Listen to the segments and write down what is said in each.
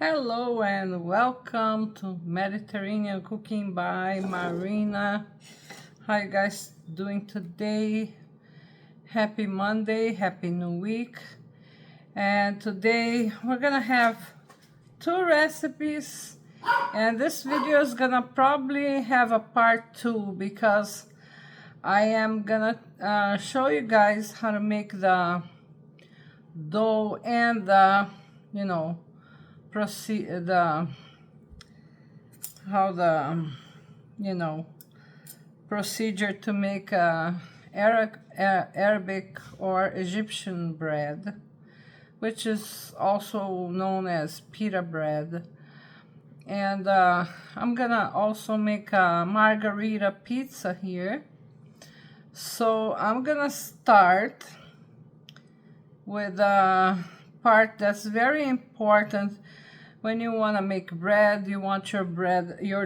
Hello and welcome to Mediterranean Cooking by Marina. How you guys doing today? Happy Monday, happy new week. And today we're gonna have two recipes, and this video is gonna probably have a part 2 because I am gonna show you guys how to make the dough and the procedure to make Arabic or Egyptian bread, which is also known as pita bread. And I'm gonna also make a margherita pizza here. So I'm gonna start with a part that's very important. When you want to make bread, you want your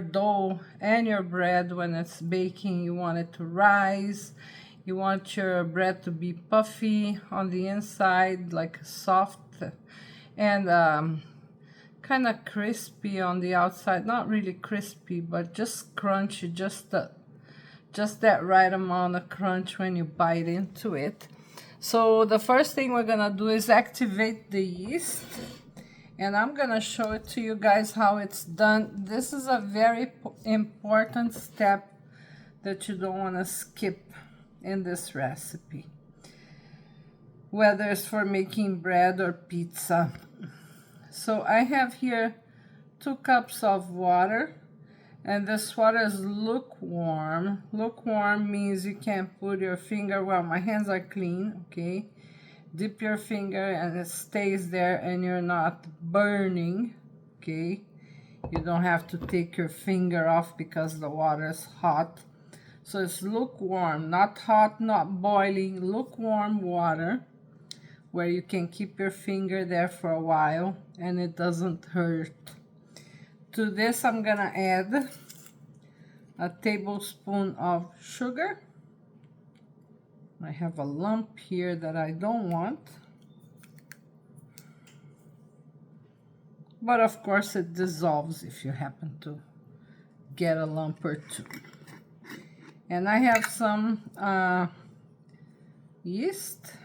dough and your bread, when it's baking, you want it to rise. You want your bread to be puffy on the inside, like soft, and kind of crispy on the outside. Not really crispy, but just crunchy, just that right amount of crunch when you bite into it. So the first thing we're gonna do is activate the yeast, and I'm gonna show it to you guys how it's done. This is a very important step that you don't want to skip in this recipe, whether it's for making bread or pizza. So I have here 2 cups of water, and this water is lukewarm. Lukewarm means you can't put your finger, well, my hands are clean, okay? Dip your finger and it stays there and you're not burning, okay? You don't have to take your finger off because the water is hot. So it's lukewarm, not hot, not boiling, lukewarm water, where you can keep your finger there for a while and it doesn't hurt. To this, I'm gonna add a tablespoon of sugar. I have a lump here that I don't want, but of course it dissolves if you happen to get a lump or two. And I have some yeast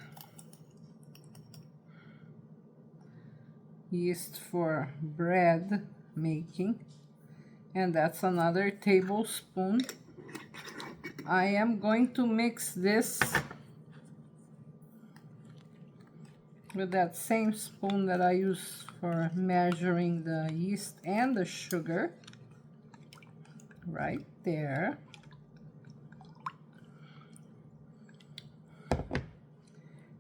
for bread making, and that's another tablespoon. I am going to mix this with that same spoon that I use for measuring the yeast and the sugar, right there.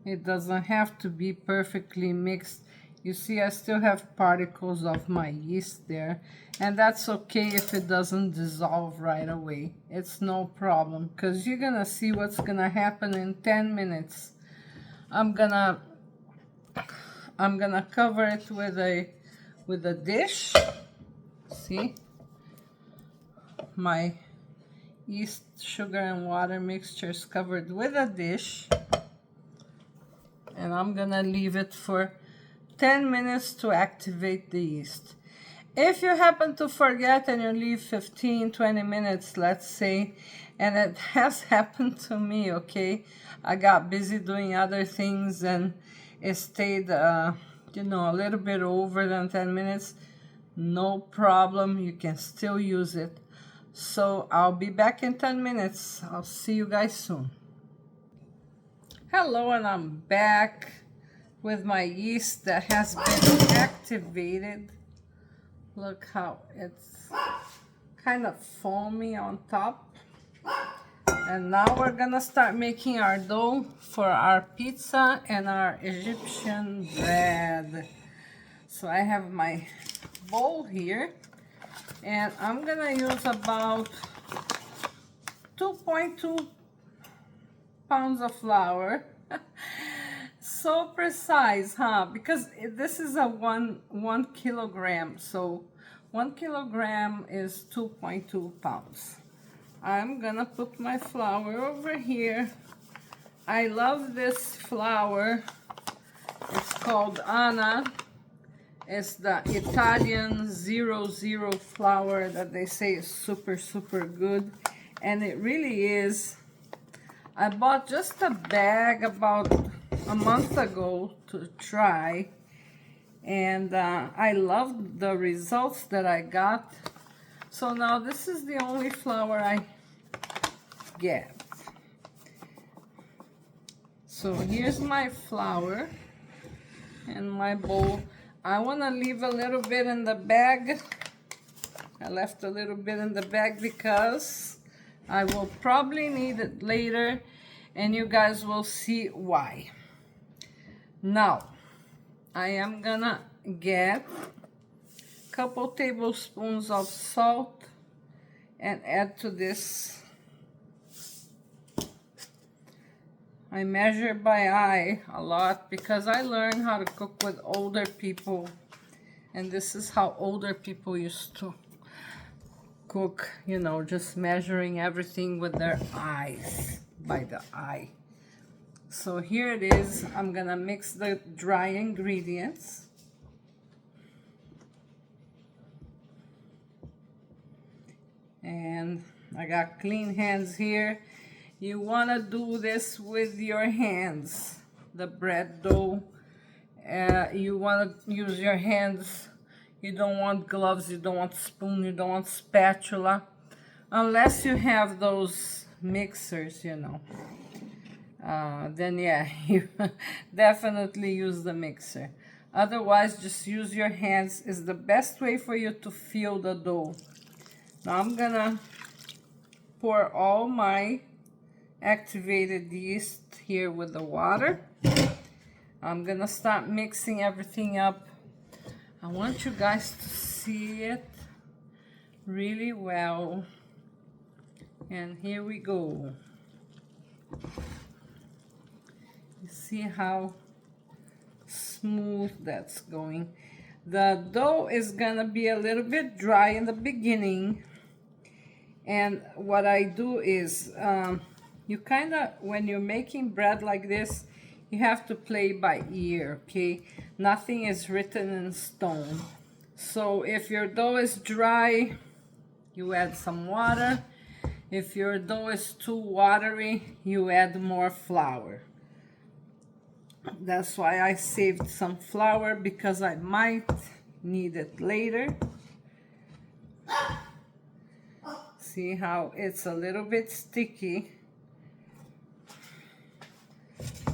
It doesn't have to be perfectly mixed. You see, I still have particles of my yeast there, and that's okay if it doesn't dissolve right away. It's no problem, because you're gonna see what's gonna happen in 10 minutes. I'm gonna cover it with a dish. See, my yeast, sugar, and water mixture is covered with a dish, and I'm gonna leave it for 10 minutes to activate the yeast. If you happen to forget and you leave 15-20 minutes, let's say, and it has happened to me, okay? I got busy doing other things and it stayed, a little bit over than 10 minutes, no problem, you can still use it. So I'll be back in 10 minutes. I'll see you guys soon. Hello, and I'm back with my yeast that has been activated. Look how it's kind of foamy on top. And now we're gonna start making our dough for our pizza and our Egyptian bread. So I have my bowl here, and I'm gonna use about 2.2 pounds of flour. So precise, huh? Because this is a one kilogram, so 1 kilogram is 2.2 pounds. I'm gonna put my flour over here. I love this flour. It's called Anna. It's the Italian 00 flour that they say is super, super good. And it really is. I bought just a bag about a month ago to try. And I loved the results that I got. So now this is the only flour I get. So here's my flour and my bowl. I want to leave a little bit in the bag. I left a little bit in the bag because I will probably need it later, and you guys will see why. Now, I am gonna get a couple tablespoons of salt and add to this. I measure by eye a lot because I learned how to cook with older people, and this is how older people used to cook, you know, just measuring everything with their eyes, by the eye. So here it is. I'm gonna mix the dry ingredients. And I got clean hands here. You want to do this with your hands, the bread dough. You want to use your hands. You don't want gloves, you don't want spoon, you don't want spatula. Unless you have those mixers, you know. Then yeah, you definitely use the mixer. Otherwise, just use your hands. Is the best way for you to feel the dough. Now I'm gonna pour all my activated yeast here with the water. I'm gonna start mixing everything up. I want you guys to see it really well. And here we go. You see how smooth that's going. The dough is gonna be a little bit dry in the beginning. And what I do is, you kind of, when you're making bread like this, you have to play by ear, okay? Nothing is written in stone. So if your dough is dry, you add some water. If your dough is too watery, you add more flour. That's why I saved some flour, because I might need it later. See how it's a little bit sticky.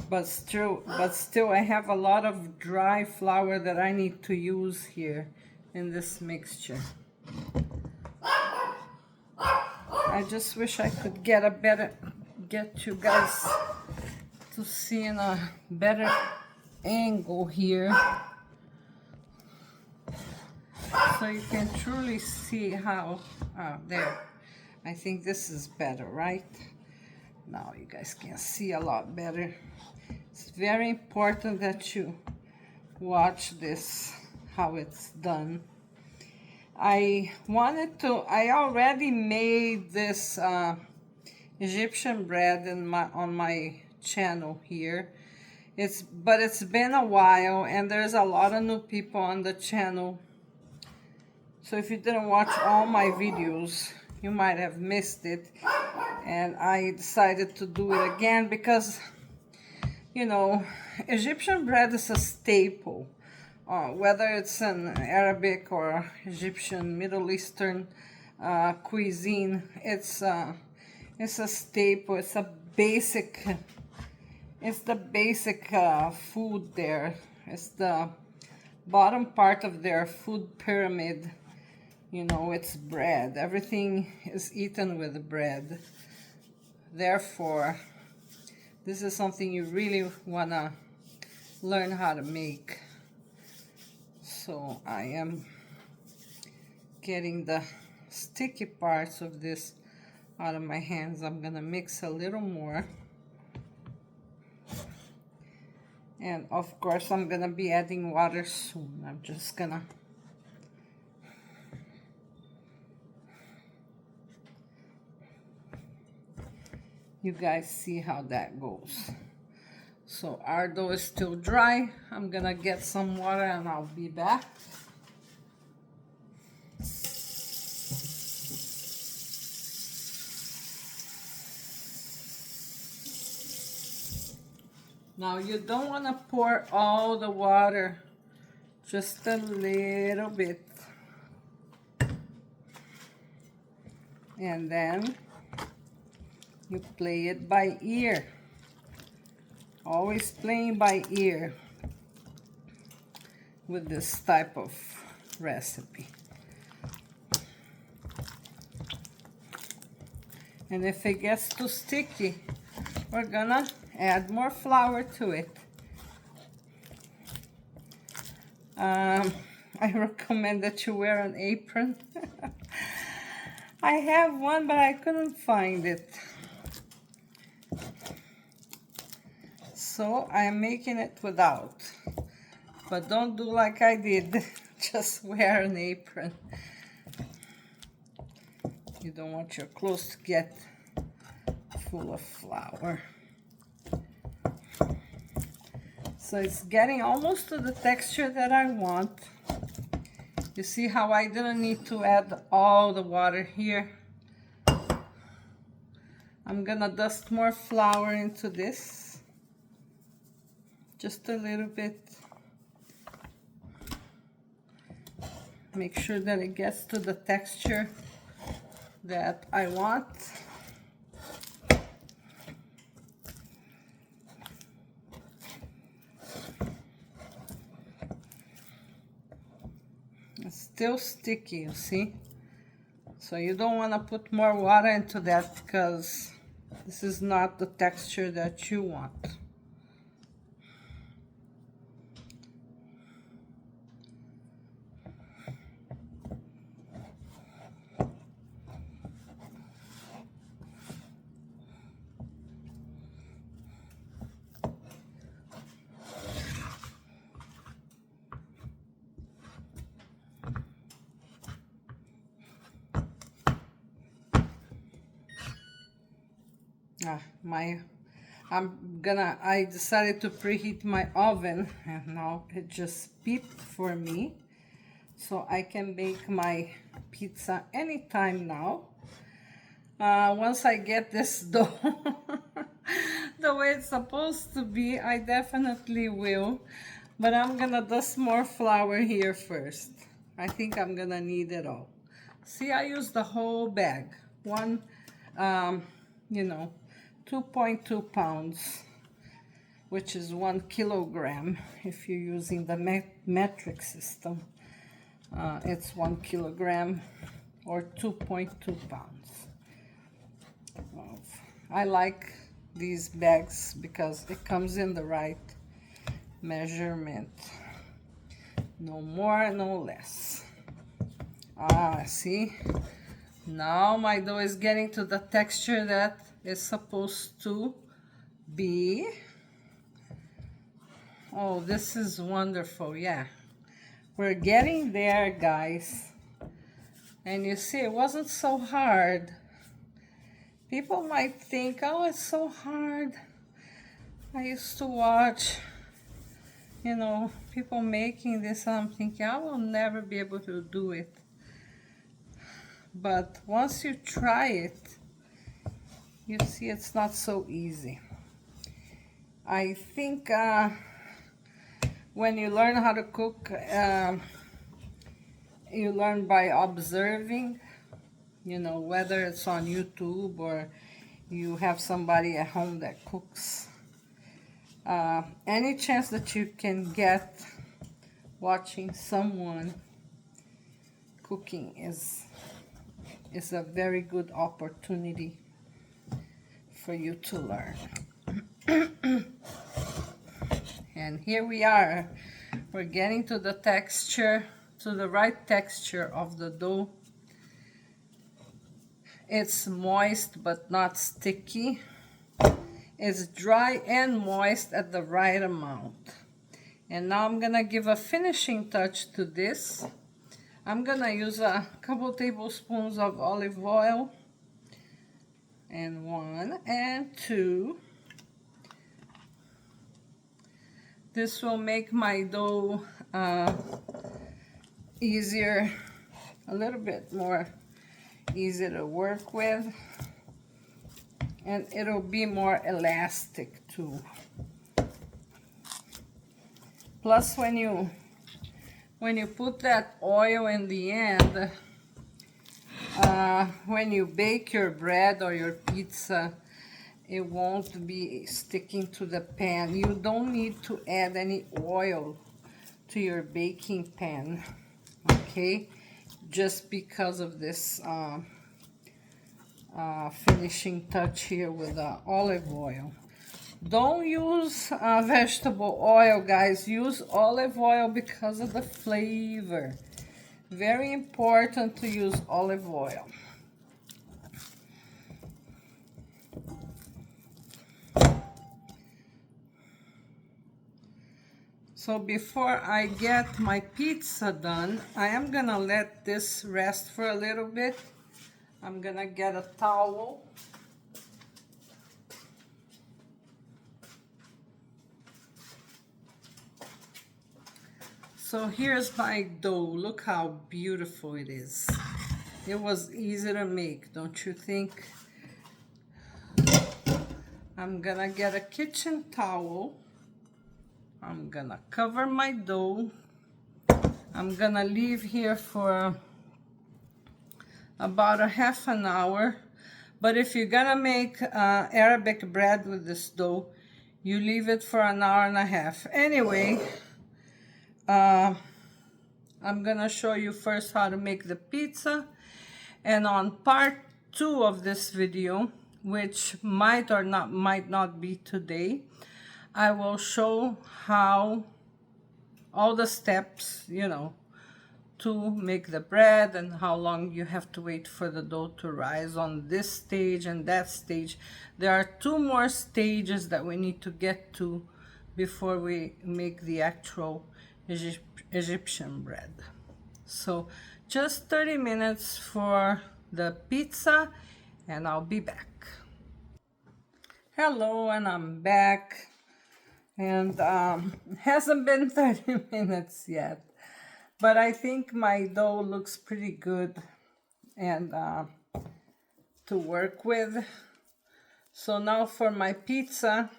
But still I have a lot of dry flour that I need to use here in this mixture. I just wish I could get you guys to see in a better angle here, so you can truly see how, there. I think this is better, right? Now you guys can see a lot better. It's very important that you watch this, how it's done. I already made this Egyptian bread on my channel here. But it's been a while, and there's a lot of new people on the channel. So if you didn't watch all my videos, you might have missed it. And I decided to do it again because, you know, Egyptian bread is a staple. Whether it's an Arabic or Egyptian, Middle Eastern cuisine, it's a staple. It's the basic food there. It's the bottom part of their food pyramid. You know, it's bread. Everything is eaten with bread. Therefore, this is something you really want to learn how to make. So I am getting the sticky parts of this out of my hands. I'm gonna mix a little more. And of course, I'm gonna be adding water soon. I'm just gonna you guys see how that goes. So our dough is still dry. I'm gonna get some water and I'll be back. Now you don't want to pour all the water, just a little bit. And then you play it by ear. Always playing by ear with this type of recipe. And if it gets too sticky, we're gonna add more flour to it. I recommend that you wear an apron. I have one, but I couldn't find it. So I'm making it without. But don't do like I did. Just wear an apron. You don't want your clothes to get full of flour. So it's getting almost to the texture that I want. You see how I didn't need to add all the water here? I'm gonna dust more flour into this. Just a little bit. Make sure that it gets to the texture that I want. It's still sticky, you see? So you don't want to put more water into that because this is not the texture that you want. I decided to preheat my oven and now it just beeped for me. So I can bake my pizza anytime now. Once I get this dough the way it's supposed to be, I definitely will. But I'm gonna dust more flour here first. I think I'm gonna need it all. See, I used the whole bag. One, 2.2 pounds, which is 1 kilogram. If you're using the metric system, it's 1 kilogram or 2.2 pounds. I like these bags because it comes in the right measurement. No more, no less. See? Now my dough is getting to the texture that it's supposed to be. Oh, this is wonderful. Yeah, we're getting there, guys. And you see, it wasn't so hard. People might think, oh, it's so hard. I used to watch, people making this, and I'm thinking, I will never be able to do it. But once you try it, you see it's not so easy. I think when you learn how to cook, you learn by observing, whether it's on YouTube or you have somebody at home that cooks. Any chance that you can get watching someone cooking is a very good opportunity for you to learn. And here we are. We're getting to the texture, to the right texture of the dough. It's moist but not sticky. It's dry and moist at the right amount. And now I'm gonna give a finishing touch to this. I'm gonna use a couple tablespoons of olive oil. And 1 and 2. This will make my dough easier, a little bit more easy to work with, and it'll be more elastic too. Plus, when you put that oil in the end, when you bake your bread or your pizza, it won't be sticking to the pan. You don't need to add any oil to your baking pan, okay? Just because of this finishing touch here with olive oil. Don't use vegetable oil, guys. Use olive oil because of the flavor. Very important to use olive oil. So before I get my pizza done, I am gonna let this rest for a little bit. I'm gonna get a towel. So here's my dough. Look how beautiful it is. It was easy to make, don't you think? I'm gonna get a kitchen towel. I'm gonna cover my dough. I'm gonna leave here for about a half an hour. But if you're gonna make Arabic bread with this dough, you leave it for an hour and a half. Anyway, I'm gonna show you first how to make the pizza, and on part 2 of this video, which might not be today, I will show how all the steps, you know, to make the bread and how long you have to wait for the dough to rise on this stage and that stage. There are 2 more stages that we need to get to before we make the actual Egyptian bread. So just 30 minutes for the pizza, and I'll be back. Hello, and I'm back. And it hasn't been 30 minutes yet, but I think my dough looks pretty good and to work with. So now for my pizza,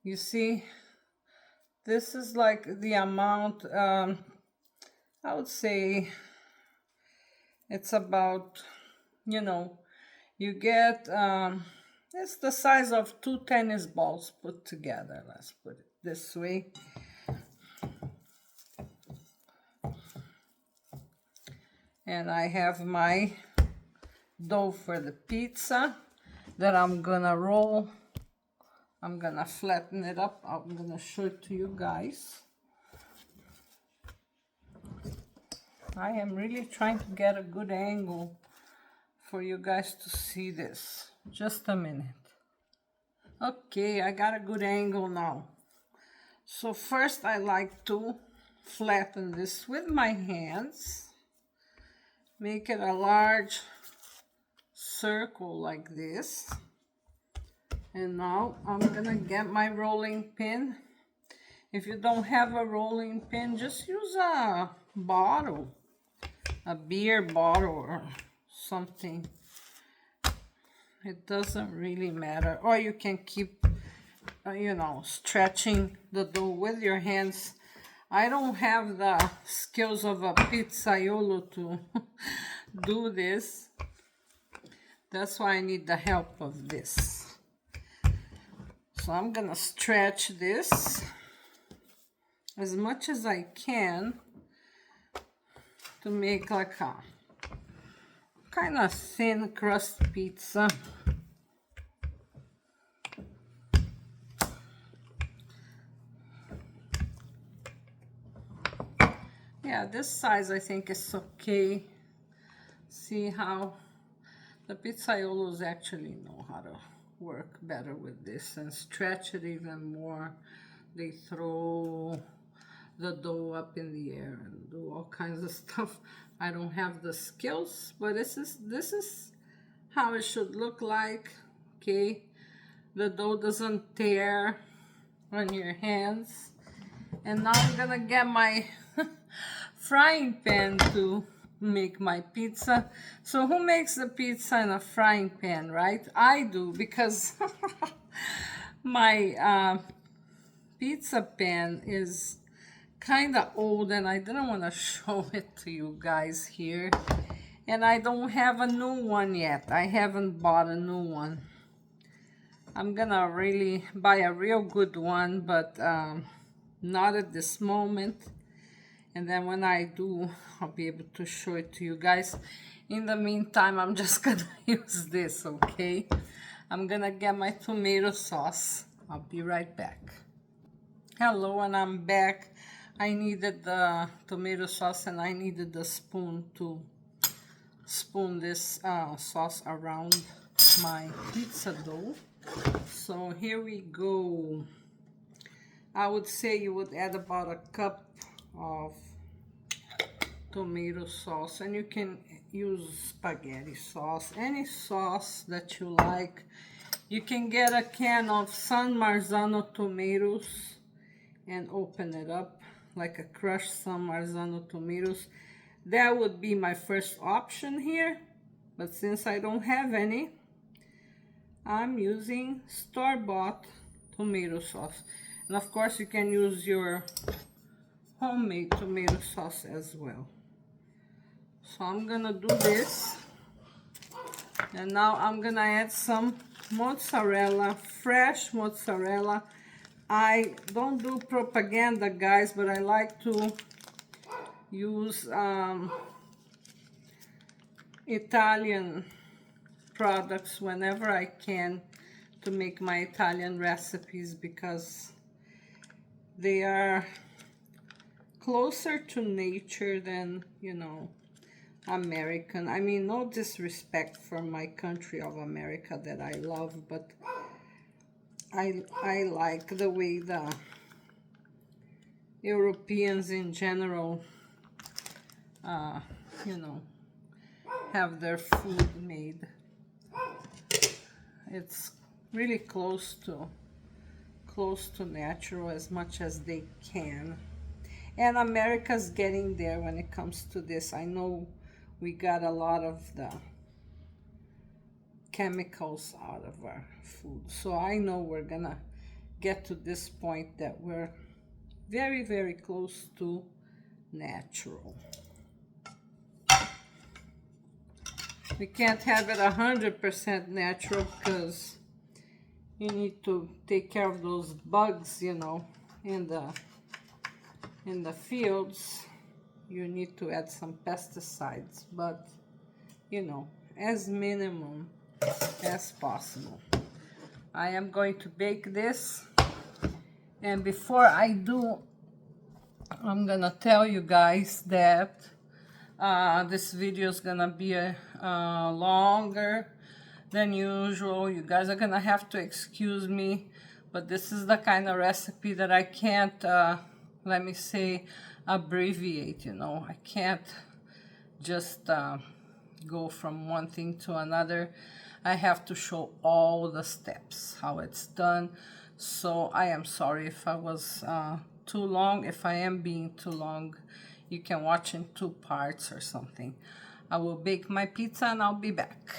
you see, this is like the amount, I would say it's about, you know, you get, it's the size of 2 tennis balls put together. Let's put it this way. And I have my dough for the pizza that I'm gonna roll. I'm gonna flatten it up. I'm gonna show it to you guys. I am really trying to get a good angle for you guys to see this. Just a minute. Okay, I got a good angle now. So first I like to flatten this with my hands. Make it a large circle like this. And now I'm gonna get my rolling pin. If you don't have a rolling pin, just use a bottle, a beer bottle or something. It doesn't really matter. Or you can keep, you know, stretching the dough with your hands. I don't have the skills of a pizzaiolo to do this. That's why I need the help of this. So I'm gonna stretch this as much as I can to make like a kind of thin crust pizza. Yeah, this size I think is okay. See how the pizzaiolos actually know how to work better with this and stretch it even more. They throw the dough up in the air and do all kinds of stuff. I don't have the skills, but this is how it should look like. Okay, the dough doesn't tear, on your hands. And now I'm gonna get my frying pan to make my pizza. So who makes the pizza in a frying pan, right? I do, because my pizza pan is kind of old and I didn't want to show it to you guys here. And I don't have a new one yet. I haven't bought a new one. I'm gonna really buy a real good one, but not at this moment. And then when I do, I'll be able to show it to you guys. In the meantime, I'm just gonna use this, okay? I'm gonna get my tomato sauce. I'll be right back. Hello, and I'm back. I needed the tomato sauce and I needed the spoon to spoon this sauce around my pizza dough. So here we go. I would say you would add about a cup of tomato sauce, and you can use spaghetti sauce, any sauce that you like. You can get a can of San Marzano tomatoes and open it up, like a crushed San Marzano tomatoes. That would be my first option here, but since I don't have any, I'm using store-bought tomato sauce. And of course you can use your homemade tomato sauce as well. So I'm gonna do this, and now I'm gonna add some mozzarella, fresh mozzarella. I don't do propaganda, guys, but I like to use Italian products whenever I can to make my Italian recipes, because they are closer to nature than, you know, American. I mean, no disrespect for my country of America that I love, but I like the way the Europeans in general, you know, have their food made. It's really close to natural as much as they can. And America's getting there when it comes to this. I know we got a lot of the chemicals out of our food. So I know we're gonna get to this point that we're very, very close to natural. We can't have it 100% natural because you need to take care of those bugs, you know, in the fields. You need to add some pesticides, but you know, as minimum as possible. I am going to bake this, and before I do, I'm gonna tell you guys that this video is gonna be longer than usual. You guys are gonna have to excuse me, but this is the kind of recipe that I can't, let me say, abbreviate, you know. I can't just go from one thing to another. I have to show all the steps, how it's done. So I am sorry if I was too long. If I am being too long, you can watch in 2 parts or something. I will bake my pizza and I'll be back.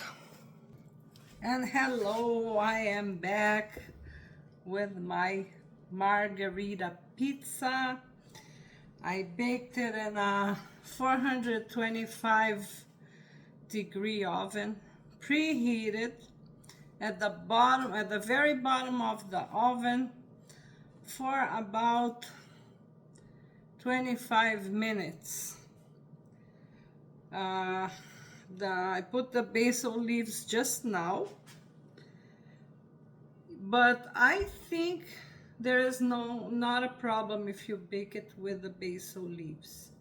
And hello, I am back with my Margherita pizza. I baked it in a 425 degree oven, preheated at the bottom, at the very bottom of the oven for about 25 minutes. I put the basil leaves just now, but I think there is not a problem if you bake it with the basil leaves,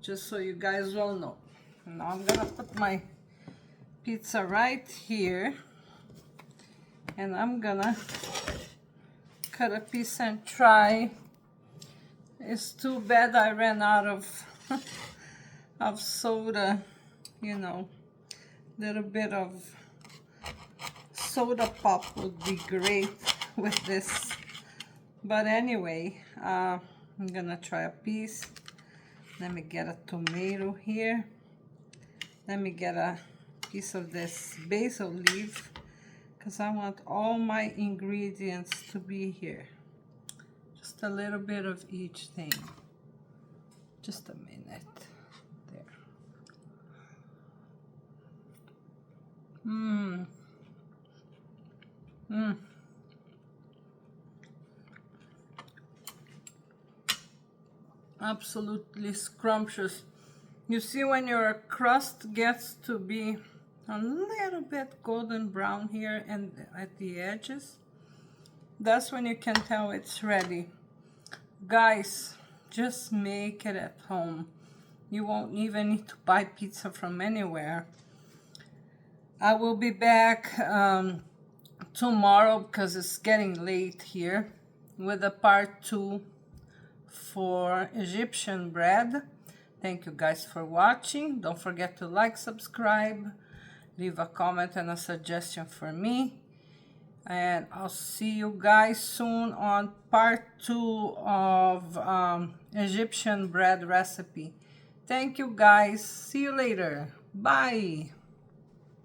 just so you guys all know. Now I'm gonna put my pizza right here, and I'm gonna cut a piece and try. It's too bad I ran out of of soda, you know. Little bit of soda pop would be great with this But anyway, I'm gonna try a piece. Let me get a tomato here. Let me get a piece of this basil leaf, because I want all my ingredients to be here. Just a little bit of each thing. Just a minute. There. Absolutely scrumptious. You see when your crust gets to be a little bit golden brown here and at the edges, that's when you can tell it's ready. Guys, just make it at home. You won't even need to buy pizza from anywhere. I will be back tomorrow, because it's getting late here, with a part 2 for Egyptian bread. Thank you guys for watching. Don't forget to like, subscribe, leave a comment and a suggestion for me. And I'll see you guys soon on part 2 of Egyptian bread recipe. Thank you guys. See you later. Bye.